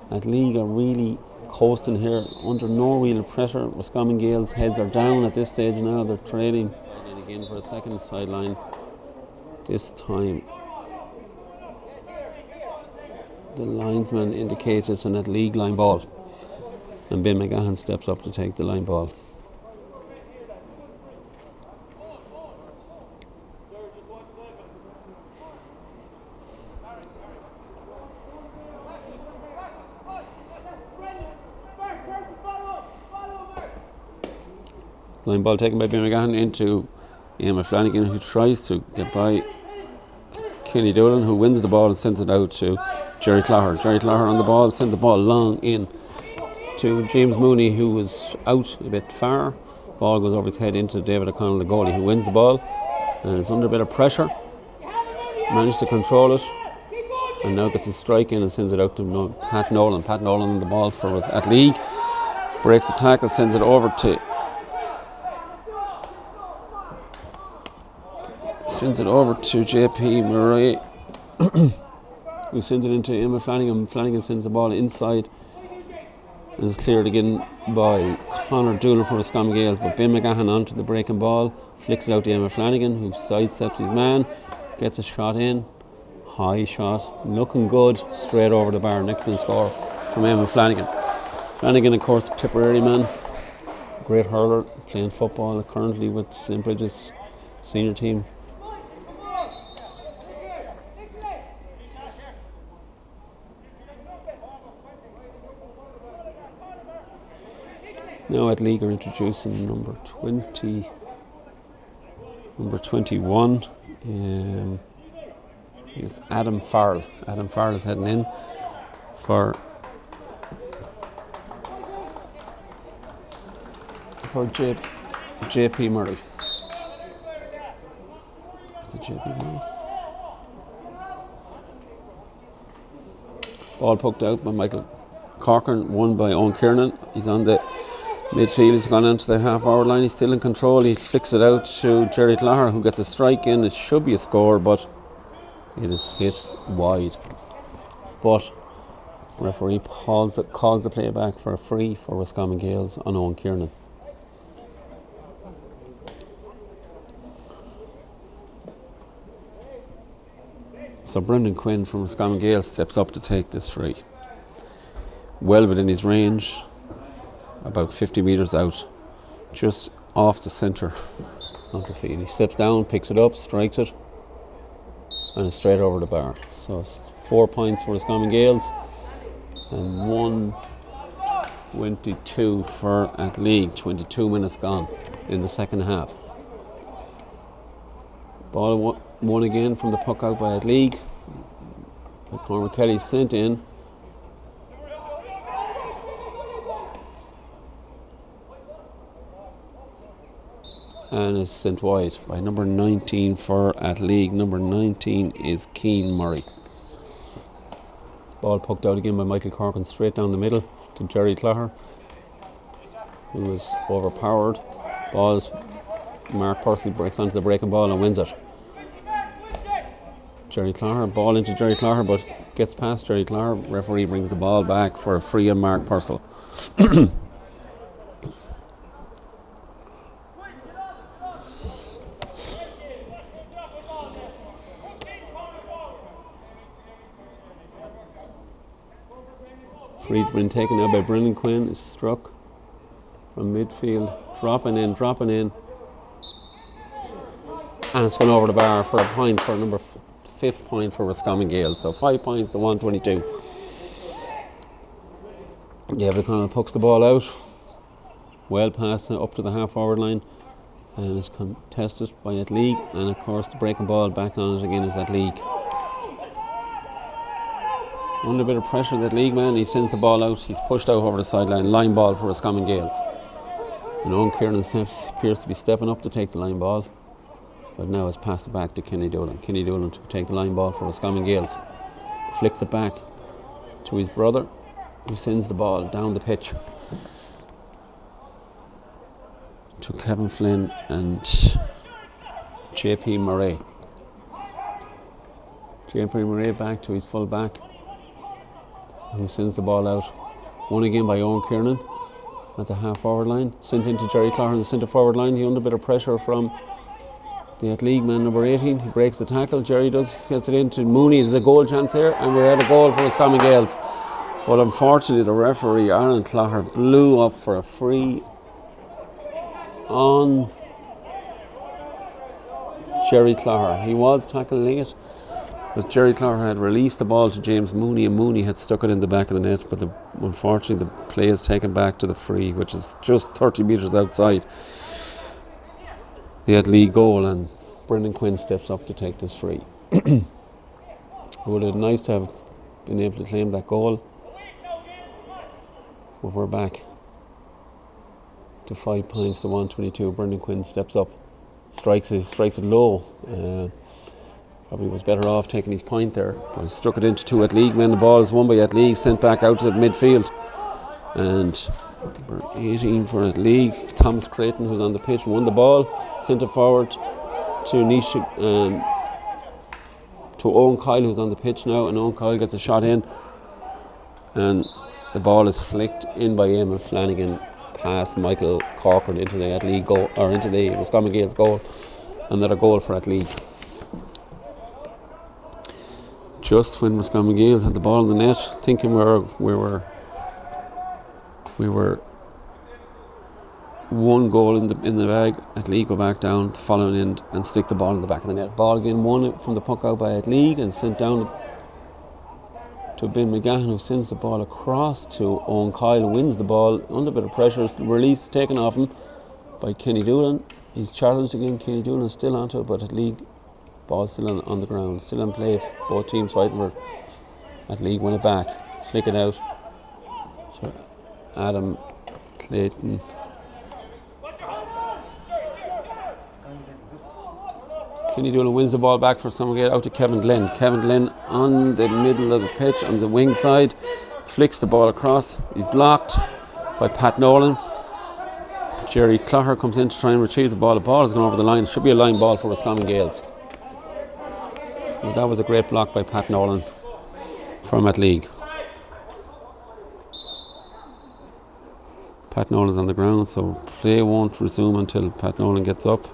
Athleague are really coasting here, under no real pressure. Roscommon Gaels' heads are down at this stage now. They're trading. And again for a second sideline. This time the linesman indicates it's an Athleague line ball, and Ben McGahan steps up to take the line ball. Line ball taken by Ben McGahan into Emma Flanagan, who tries to get by Kenny Doolan, who wins the ball and sends it out to Jerry Clogher. Jerry Clogher on the ball, sends the ball long in to James Mooney, who was out a bit far. Ball goes over his head into David O'Connell, the goalie, who wins the ball and is under a bit of pressure. Managed to control it and now gets a strike in and sends it out to Pat Nolan. Pat Nolan on the ball for us at League. Breaks the tackle, sends it over to JP Murray, who sends it into Emma Flanagan. Flanagan sends the ball inside and is cleared again by Conor Doolan for Roscommon Gaels, but Ben McGahan onto the breaking ball, flicks it out to Emma Flanagan, who sidesteps his man, gets a shot in, high shot, looking good, straight over the bar. An excellent score from Emma Flanagan. Flanagan, of course, Tipperary man, great hurler, playing football currently with St. Bridget's senior team. Now Athleague are introducing number 21. It's Adam Farrell. Adam Farrell is heading in for JP Murray. Is it JP Murray? Ball poked out by Michael Corcoran, won by Owen Kiernan. He's on the midfield, he's gone onto the half-hour line, he's still in control. He flicks it out to Jerry Clogher, who gets a strike in. It should be a score, but it is hit wide. But referee calls the play back for a free for Roscommon Gaels on Owen Kiernan. So Brendan Quinn from Roscommon Gaels steps up to take this free. Well within his range, about 50 metres out, just off the centre of the field. He steps down, picks it up, strikes it, and it's straight over the bar. So it's 4 points for Roscommon Gaels and 1 22 for Athleague. 22 minutes gone in the second half. Ball won again from the puck out by Athleague. Cormac Kelly sent in. And is sent wide by number 19 for Athleague. Number 19 is Keane Murray. Ball poked out again by Michael Corkin straight down the middle to Jerry Clogher, who was overpowered. Mark Purcell breaks onto the breaking ball and wins it. Jerry Clogher, ball into Jerry Clogher, but gets past Jerry Clogher. Referee brings the ball back for a free on Mark Purcell. Free been taken now by Brendan Quinn, is struck from midfield, dropping in, and it's gone over the bar for a point, for number 5th point for Roscommon Gaels. So 5 points to 122. David Connell pucks the ball out, well past up to the half forward line, and is contested by Athleague, and of course the breaking ball back on it again is Athleague. Under a bit of pressure, that league man, he sends the ball out. He's pushed out over the sideline. Line ball for Roscommon Gaels. And Owen Kieran appears to be stepping up to take the line ball, but now it's passed it back to Kenny Doolan. Kenny Doolan to take the line ball for Roscommon Gaels. Flicks it back to his brother, who sends the ball down the pitch to Kevin Flynn and JP Murray. JP Murray back to his full back, who sends the ball out. Won again by Owen Kiernan at the half forward line. Sent into Jerry Clogher on the centre forward line. He under a bit of pressure from the Athleague man, number 18. He breaks the tackle. Jerry gets it into Mooney. There's a goal chance here, and we're at a goal for Roscommon Gaels. But unfortunately, the referee, Aaron Clogher, blew up for a free on Jerry Clogher. He was tackled late, but Jerry Clogher had released the ball to James Mooney, and Mooney had stuck it in the back of the net, but unfortunately the play is taken back to the free, which is just 30 metres outside the Athleague goal, and Brendan Quinn steps up to take this free. It would have been nice to have been able to claim that goal, but we're back to 5 points to 122. Brendan Quinn steps up, strikes it low. Probably was better off taking his point there, but he struck it into two Athleague men. The ball is won by Athleague, sent back out to the midfield, and number 18 for Athleague, Thomas Creighton, who's on the pitch, won the ball, sent it forward to Nisha, to Owen Kyle, who's on the pitch now, and Owen Kyle gets a shot in, and the ball is flicked in by Eamon Flanagan past Michael Corcoran into the Athleague goal, or into the Roscommon Gaels goal. Another goal for Athleague. Just when Roscommon Gaels had the ball in the net, thinking we were one goal in the bag, Athleague go back down the following end and stick the ball in the back of the net. Ball again won from the puck out by Athleague and sent down to Ben McGahan, who sends the ball across to Owen Kyle, who wins the ball under a bit of pressure. Release taken off him by Kenny Doolan. He's challenged again. Kenny Doolan still onto it, but Athleague ball still on the ground, still in play. Both teams fighting for Athleague. Win it back, flick it out to Adam Clayton. Kenny Doolan wins the ball back for someone, get out to Kevin Glenn. Kevin Glenn on the middle of the pitch on the wing side, flicks the ball across. He's blocked by Pat Nolan. Jerry Clogher comes in to try and retrieve the ball. The ball has gone over the line. It should be a line ball for Roscommon Gaels. Well, that was a great block by Pat Nolan from Athleague. Pat Nolan's on the ground, so play won't resume until Pat Nolan gets up.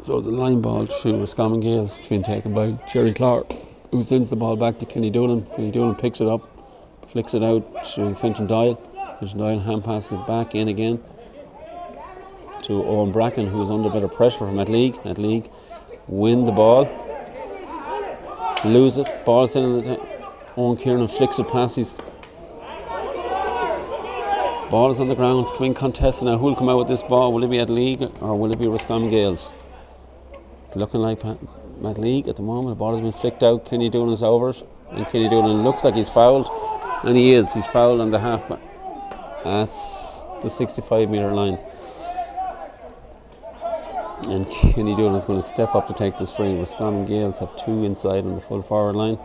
So the line ball to Roscommon Gaels has been taken by Jerry Clogher, who sends the ball back to Kenny Doolan. Kenny Doolan picks it up, flicks it out to Fintan Doyle. Fintan Doyle hand passes it back in again to Owen Bracken, who is under a bit of pressure from Athleague. Athleague win the ball. lose it. Ball's in the Owen Kieran flicks it past his. Ball is on the ground. It's coming contested now. Who'll come out with this ball? Will it be Athleague or will it be Roscommon Gaels? Looking like Athleague at the moment. The ball has been flicked out. Kenny Doolan is over it, and Kenny Doolan looks like he's fouled, and he is. He's fouled on the halfback at the 65-metre line. And Kenny Doolan is going to step up to take this free. Roscommon Gaels have 2 inside on the full forward line.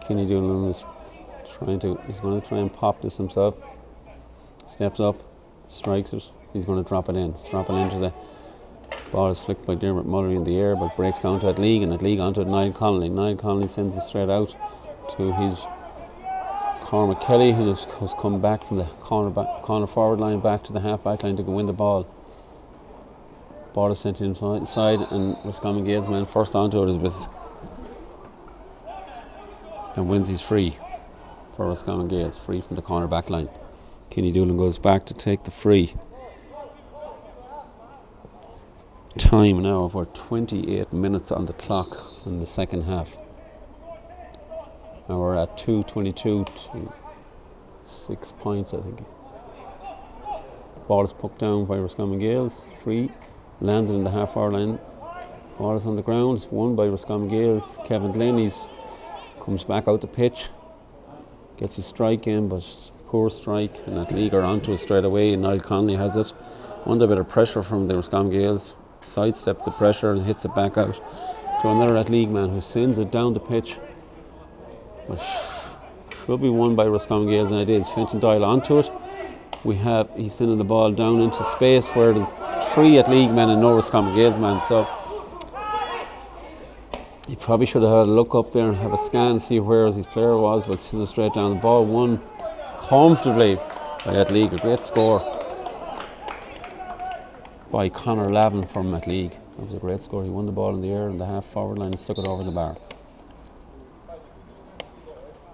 Kenny Doolan is he's going to try and pop this himself. Steps up, strikes it. He's going to drop it in. He's dropping into the ball is flicked by Dermot Mullery in the air, but breaks down to Athleague, and Athleague onto Niall Connolly. Niall Connolly sends it straight out to his Cormac Kelly, who's come back from the corner forward line back to the half back line to go win the ball. Ball is sent inside, and Roscommon Gaels man first onto it is and wins his free for Roscommon Gaels, free from the corner back line. Kenny Doolan goes back to take the free. Time now of 28 minutes on the clock in the second half. Now we're at 2:22 to 6 points, I think. Ball is poked down by Roscommon Gaels, free, landed in the half hour line. Ball is on the ground, it's won by Roscommon Gaels. Kevin Glenn comes back out the pitch, gets his strike in, but poor strike, and Athleague are onto it straight away. Niall Connolly has it under a bit of pressure from the Roscommon Gaels, sidesteps the pressure and hits it back out to another Athleague man who sends it down the pitch. But should be won by Roscommon Gaels, and it is. Fintan Doyle onto it. He's sending the ball down into space where there's 3 Athleague men and no Roscommon Gaels man. So he probably should have had a look up there and have a scan, see where his player was, but send it straight down. The ball won comfortably by Athleague. A great score by Conor Lavin from Athleague. That was a great score. He won the ball in the air in the half forward line and stuck it over the bar.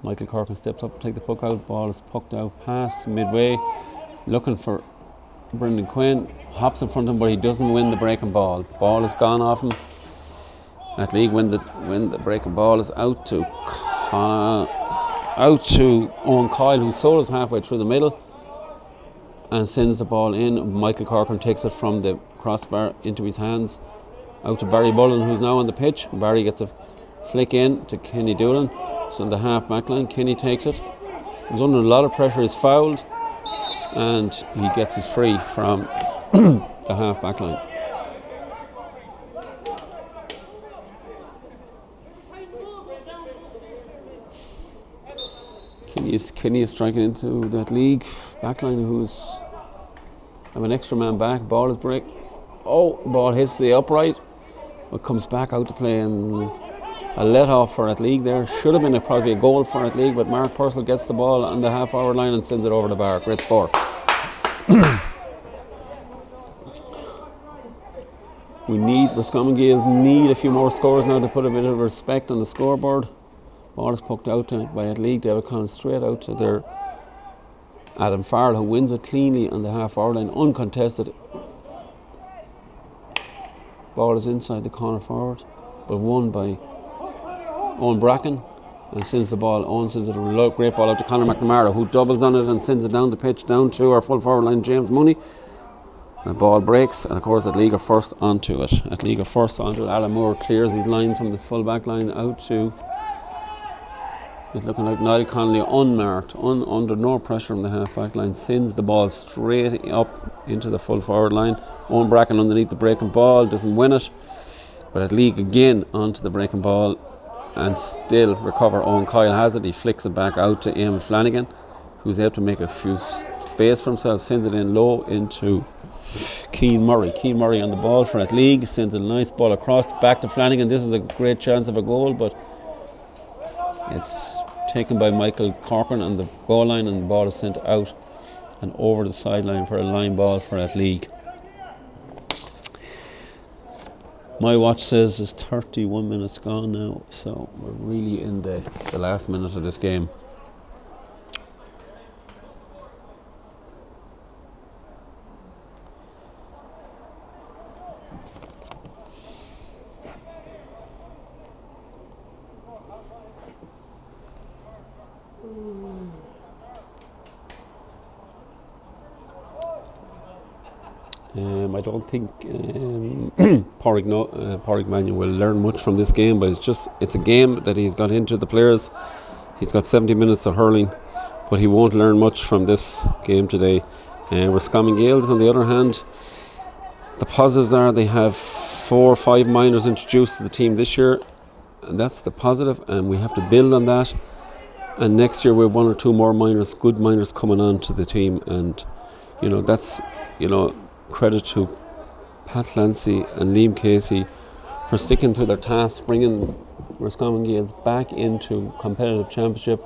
Michael Corkin steps up to take the puck out. Ball is pucked out past midway, looking for Brendan Quinn. Hops in front of him, but he doesn't win the breaking ball. Ball is gone off him. Athleague win the breaking ball is out to Owen Coyle, who sold us halfway through the middle and sends the ball in. Michael Corkin takes it from the crossbar into his hands, out to Barry Bullen, who's now on the pitch. Barry gets a flick in to Kenny Doolan. It's on the half back line. Kenny takes it. He's under a lot of pressure. He's fouled, and he gets his free from the half back line. Kenny is striking into that league backline, who's have an extra man back. Ball is break. Ball hits the upright, but comes back out to play, and a let off for Athleague there. Should have been probably a goal for Athleague, but Mark Purcell gets the ball on the half hour line and sends it over the bar. Great score. Roscommon Gaels need a few more scores now to put a bit of respect on the scoreboard. Ball is poked out by Athleague. David Collins straight out to their Adam Farrell, who wins it cleanly on the half hour line, uncontested. Ball is inside the corner forward, but won by Owen Bracken, and sends the ball. Owen sends it a great ball out to Conor McNamara, who doubles on it and sends it down the pitch, down to our full forward line, James Mooney. The ball breaks, and of course Athleague are first onto it. Alan Moore clears his line from the full back line out to. It's looking like Niall Connolly unmarked, under no pressure from the half back line, sends the ball straight up into the full forward line. Owen Bracken underneath the breaking ball, doesn't win it, but Athleague again onto the breaking ball and still recover. Owen Coyle has it. He flicks it back out to Eamon Flanagan, who's able to make a few space for himself, sends it in low into Keane Murray. Keane Murray on the ball for Athleague, sends a nice ball across back to Flanagan. This is a great chance of a goal, but it's taken by Michael Corcoran on the goal line, and the ball is sent out and over the sideline for a line ball for Athleague. My watch says there's 31 minutes gone now, so we're really in the last minute of this game. I don't think Pádraig Mannion will learn much from this game, but it's a game that he's got into the players. He's got 70 minutes of hurling, but he won't learn much from this game today. Roscommon Gaels, on the other hand, the positives are they have 4 or 5 minors introduced to the team this year, and that's the positive, and we have to build on that. And next year we have 1 or 2 more minors, good minors coming on to the team, and that's credit to Pat Lancy and Liam Casey for sticking to their task, bringing Roscommon Gaels back into competitive championship.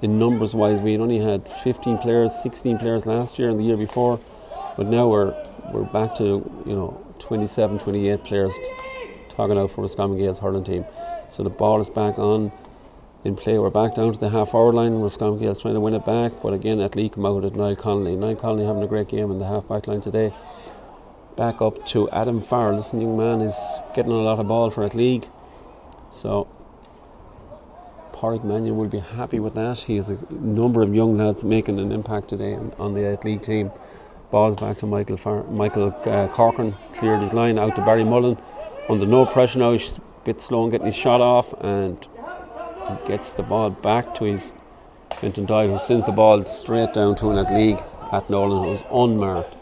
In numbers wise, we only had 15 players, 16 players last year and the year before, but now we're back to 27, 28 players talking out for Roscommon Gaels hurling team. So the ball is back on in play. We're back down to the half-hour line. Roscommon Gaels trying to win it back, but again, Athleague come out with Niall Connolly. Niall Connolly having a great game in the half-back line today. Back up to Adam Farrell. This young man is getting a lot of ball for Athleague. So Pádraig Mannion will be happy with that. He has a number of young lads making an impact today on the Athleague team. Ball's back to Michael Corcoran. Cleared his line out to Barry Mullen. Under no pressure now. He's a bit slow in getting his shot off, and he gets the ball back to his Fintan Doyle, who sends the ball straight down to an Athleague, Pat Nolan, who's unmarked.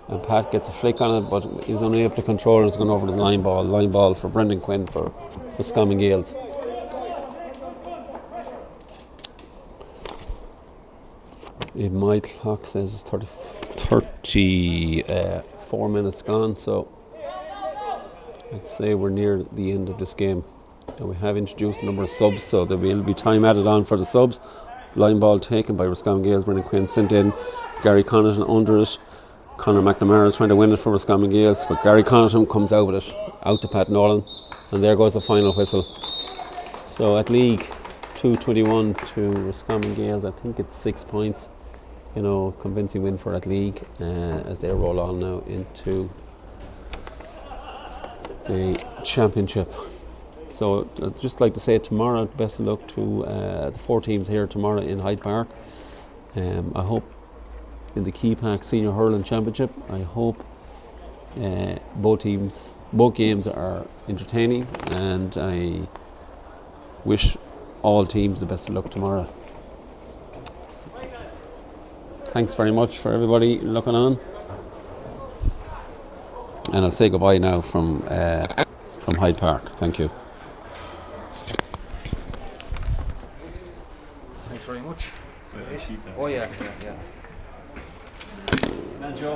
And Pat gets a flick on it, but he's unable to control it. It's gone over the line ball for Brendan Quinn for Roscommon Gaels. My clock says it's 34 minutes gone, so I'd say we're near the end of this game. And we have introduced a number of subs, so there will be time added on for the subs. Line ball taken by Roscommon Gaels. Brendan Quinn sent in. Gary Connaughton under it. Conor McNamara is trying to win it for Roscommon Gaels, but Gary Connaughton comes out with it, out to Pat Nolan, and there goes the final whistle. So Athleague 221 to Roscommon Gaels. I think it's 6 points. Convincing win for Athleague as they roll on now into the championship. So I'd just like to say tomorrow, best of luck to the 4 teams here tomorrow in Hyde Park. I hope in the Key Pack Senior Hurling Championship, I hope both games are entertaining, and I wish all teams the best of luck tomorrow. Thanks very much for everybody looking on, and I'll say goodbye now from Hyde Park. Thank you. Thanks very much. Oh yeah. Man, Joe.